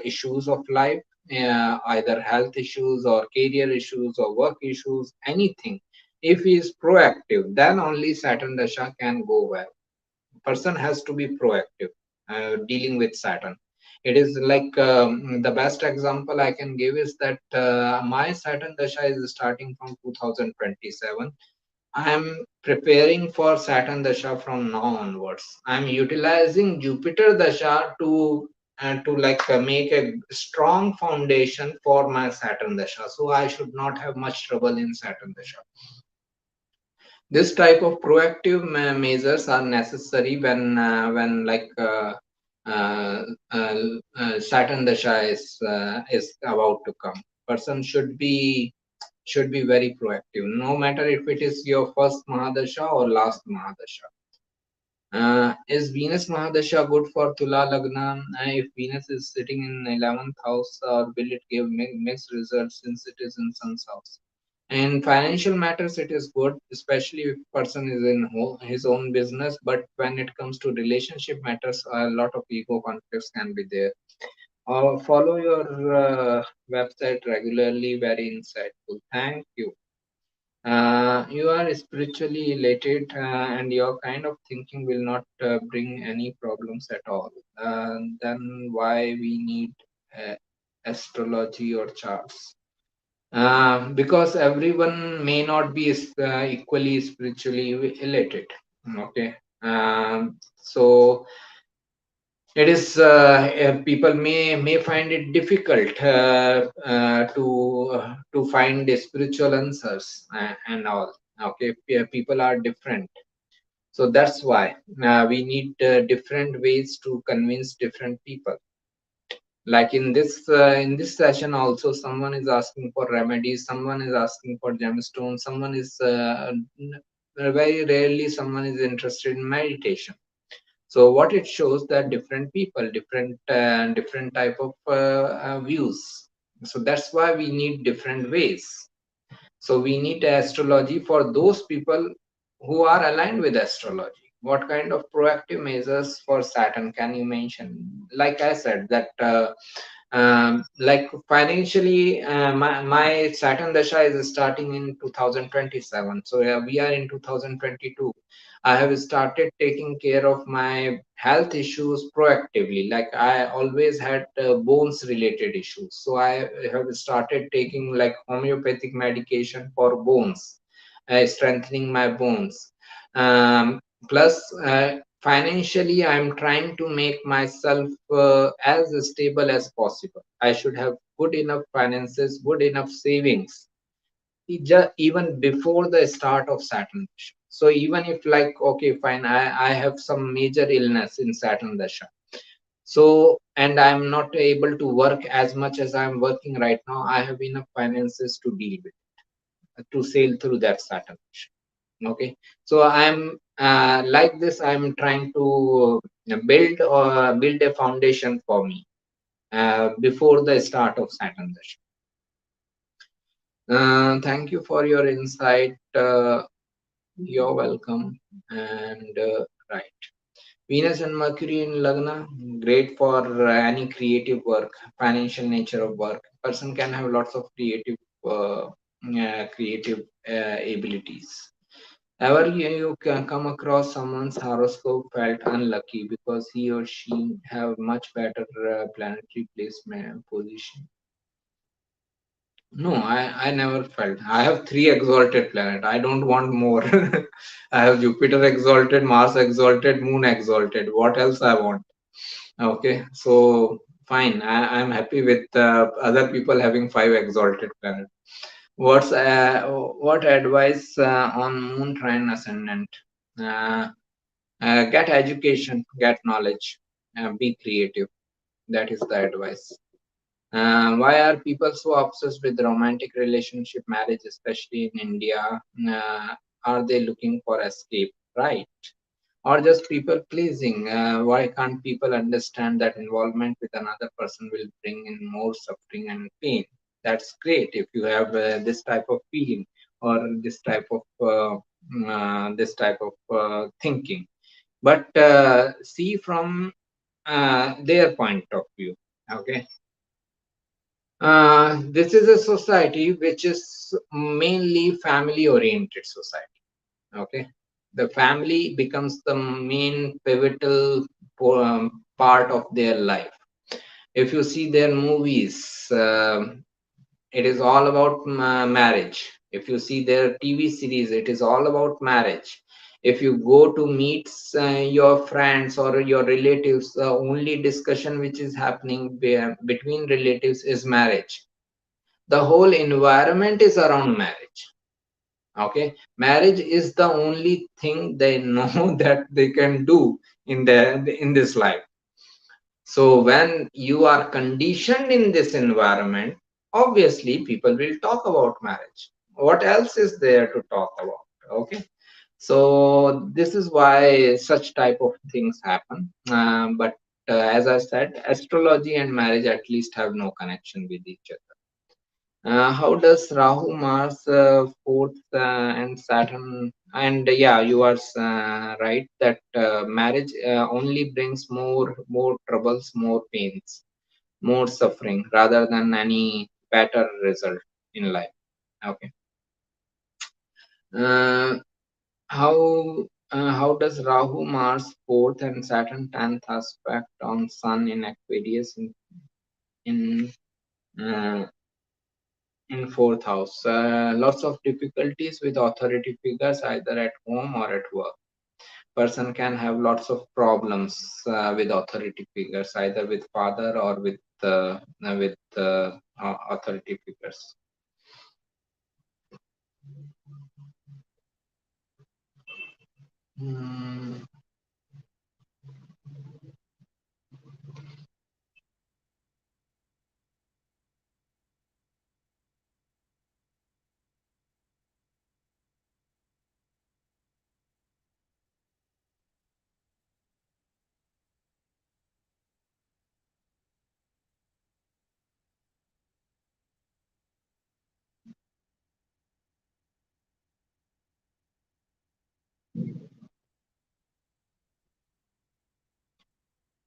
issues of life, either health issues or career issues or work issues, anything. If he is proactive, then only Saturn Dasha can go well. Person has to be proactive dealing with Saturn. It is like the best example I can give is that my Saturn Dasha is starting from 2027. I am preparing for Saturn Dasha from now onwards. I am utilizing Jupiter Dasha to make a strong foundation for my Saturn Dasha. So I should not have much trouble in Saturn Dasha. This type of proactive measures are necessary when uh, uh, Saturn Dasha is about to come. Person should be very proactive, no matter if it is your first Mahadasha or last Mahadasha. Is Venus Mahadasha good for Tula Lagna? If Venus is sitting in 11th house, or will it give mixed results since it is in Sun's house? In financial matters, it is good, especially if person is in his own business. But when it comes to relationship matters, a lot of ego conflicts can be there. Follow your website regularly, very insightful. Thank you. You are spiritually elated, and your kind of thinking will not bring any problems at all. Then why we need uh, astrology or charts? Because everyone may not be equally spiritually elated. Okay. So it is people may find it difficult to find the spiritual answers and all. Okay, people are different, so that's why we need different ways to convince different people. Like in this session also, someone is asking for remedies, someone is asking for gemstones, someone is very rarely someone is interested in meditation. So what it shows that different people, different type of views. So that's why we need different ways. So we need astrology for those people who are aligned with astrology. What kind of proactive measures for Saturn can you mention? Like I said, that like financially, my Saturn Dasha is starting in 2027. So yeah, we are in 2022. I have started taking care of my health issues proactively. Like I always had bones related issues. So I have started taking like homeopathic medication for bones, strengthening my bones. Plus, financially, I'm trying to make myself as stable as possible. I should have good enough finances, good enough savings, even before the start of Saturn Dasha. So even if like, okay, fine, I have some major illness in Saturn Dasha. So, and I'm not able to work as much as I'm working right now, I have enough finances to deal with, to sail through that Saturn Dasha. Okay, so I'm like this, I'm trying to build a foundation for me before the start of Saturn Dasha. Thank you for your insight. You're welcome. And right, Venus and Mercury in Lagna, great for any creative work, financial nature of work. Person can have lots of creative abilities. Ever you can come across someone's horoscope felt unlucky because he or she have much better planetary placement position? No, I never felt. I have three exalted planet. I don't want more. I have Jupiter exalted, Mars exalted, Moon exalted. What else I want? Okay, so fine. I'm happy with other people having five exalted planets. What advice on Moon trine ascendant? Uh, get education, get knowledge, be creative. That is the advice. Why are people so obsessed with romantic relationship, marriage, especially in India? Are they looking for escape, right? Or just people pleasing? Why can't people understand that involvement with another person will bring in more suffering and pain? That's great if you have this type of feeling or this type of thinking. But see from their point of view. Okay, this is a society which is mainly family oriented society. Okay, the family becomes the main pivotal part of their life. If you see their movies, it is all about marriage. If you see their TV series, it is all about marriage. If you go to meet your friends or your relatives, the only discussion which is happening between relatives is marriage. The whole environment is around marriage. Okay, marriage is the only thing they know that they can do in this life. So when you are conditioned in this environment, obviously people will talk about marriage. What else is there to talk about? Okay. So this is why such type of things happen. But as I said, astrology and marriage at least have no connection with each other. How does Rahu, Mars, fourth, and Saturn? And yeah, you are right that marriage only brings more troubles, more pains, more suffering, rather than any better result in life. Okay. Uh, how does Rahu, Mars, fourth, and Saturn tenth aspect on Sun in Aquarius in uh, in fourth house? Lots of difficulties with authority figures either at home or at work. Person can have lots of problems with authority figures either with father or with authority figures. Hmm.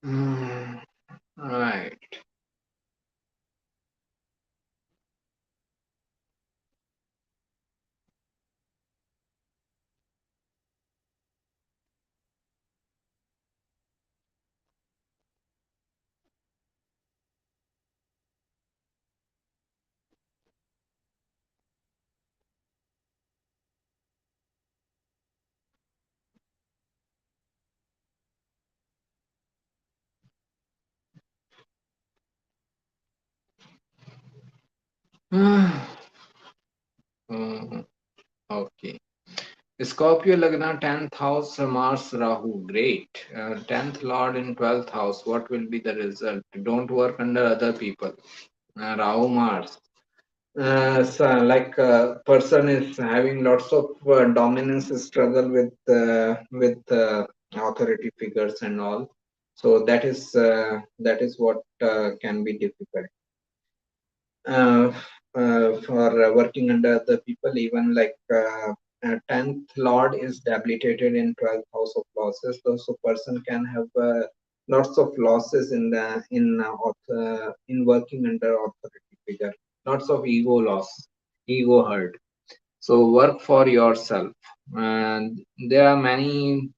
Hmm. Right. Hmm. Okay. Scorpio Lagna 10th house Mars Rahu. Great. 10th Lord in 12th house. What will be the result? Don't work under other people. Rahu Mars. So like person is having lots of dominance struggle with authority figures and all. So that is what can be difficult. For working under the people, even like 10th lord is debilitated in 12th house of losses, so person can have lots of losses in working under authority figure, lots of ego loss, ego hurt. So work for yourself. And there are many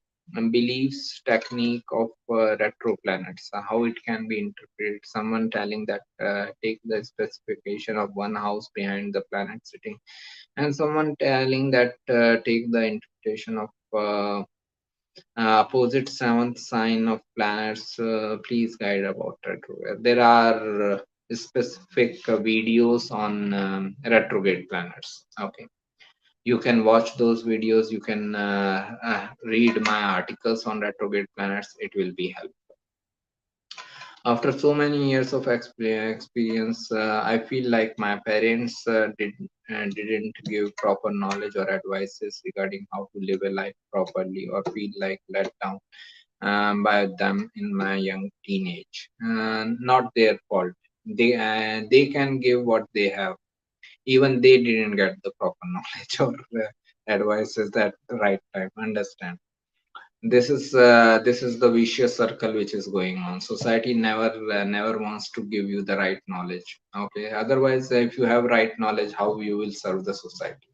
beliefs technique of retro planets, how it can be interpreted. Someone telling that take the specification of one house behind the planet sitting, and someone telling that take the interpretation of opposite seventh sign of planets. Please guide about retrograde. There are specific videos on retrograde planets. Okay, you can watch those videos. You can read my articles on retrograde planets. It will be helpful. After so many years of experience, I feel like my parents didn't give proper knowledge or advices regarding how to live a life properly, or feel like let down by them in my young teenage. Not their fault. They can give what they have. Even they didn't get the proper knowledge or advices at the right time. Understand? This is the vicious circle which is going on. Society never wants to give you the right knowledge. Okay, otherwise, if you have right knowledge, how you will serve the society?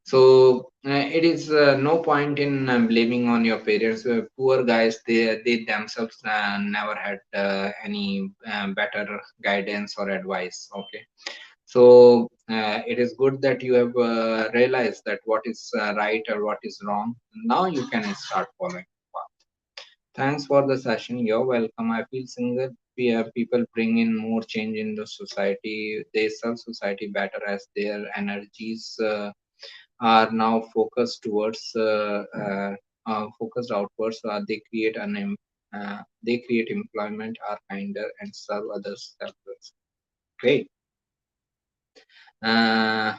So it is no point in blaming on your parents. Poor guys, they themselves never had any better guidance or advice. Okay, so it is good that you have realized that what is right or what is wrong. Now you can start following. Thanks for the session. You're welcome. I feel single people bring in more change in the society. They serve society better as their energies are now focused outwards. They create employment, are kinder, and serve others selfless. Great. Uh,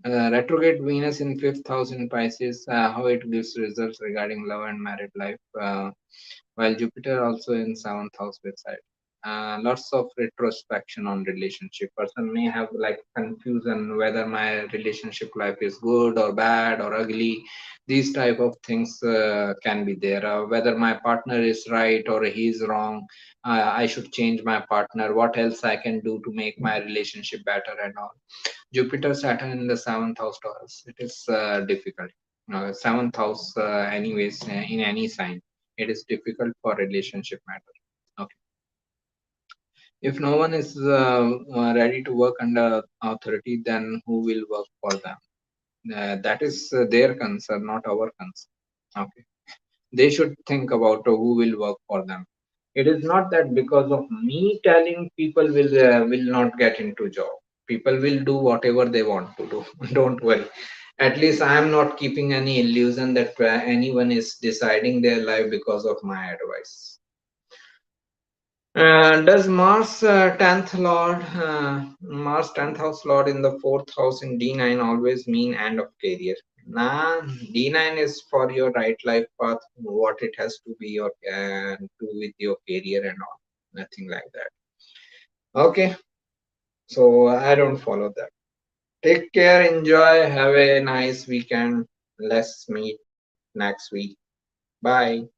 Retrograde Venus in fifth house in Pisces, how it gives results regarding love and married life, while Jupiter also in seventh house with side. Lots of retrospection on relationship. Person may have like confusion whether my relationship life is good or bad or ugly. These type of things can be there. Whether my partner is right or he is wrong. I should change my partner. What else I can do to make my relationship better and all. Jupiter, Saturn in the seventh house Taurus. It is difficult. Seventh house, anyways, in any sign, it is difficult for relationship matter. Okay. If no one is ready to work under authority, then who will work for them? That is their concern, not our concern. Okay. They should think about who will work for them. It is not that because of me telling people will not get into job. People will do whatever they want to do. Don't worry. At least I am not keeping any illusion that anyone is deciding their life because of my advice. Does Mars 10th house Lord in the fourth house in D9 always mean end of career? Nah, D9 is for your right life path, what it has to be your do with your career and all, nothing like that. Okay, so I don't follow that. Take care, enjoy, have a nice weekend. Let's meet next week. Bye.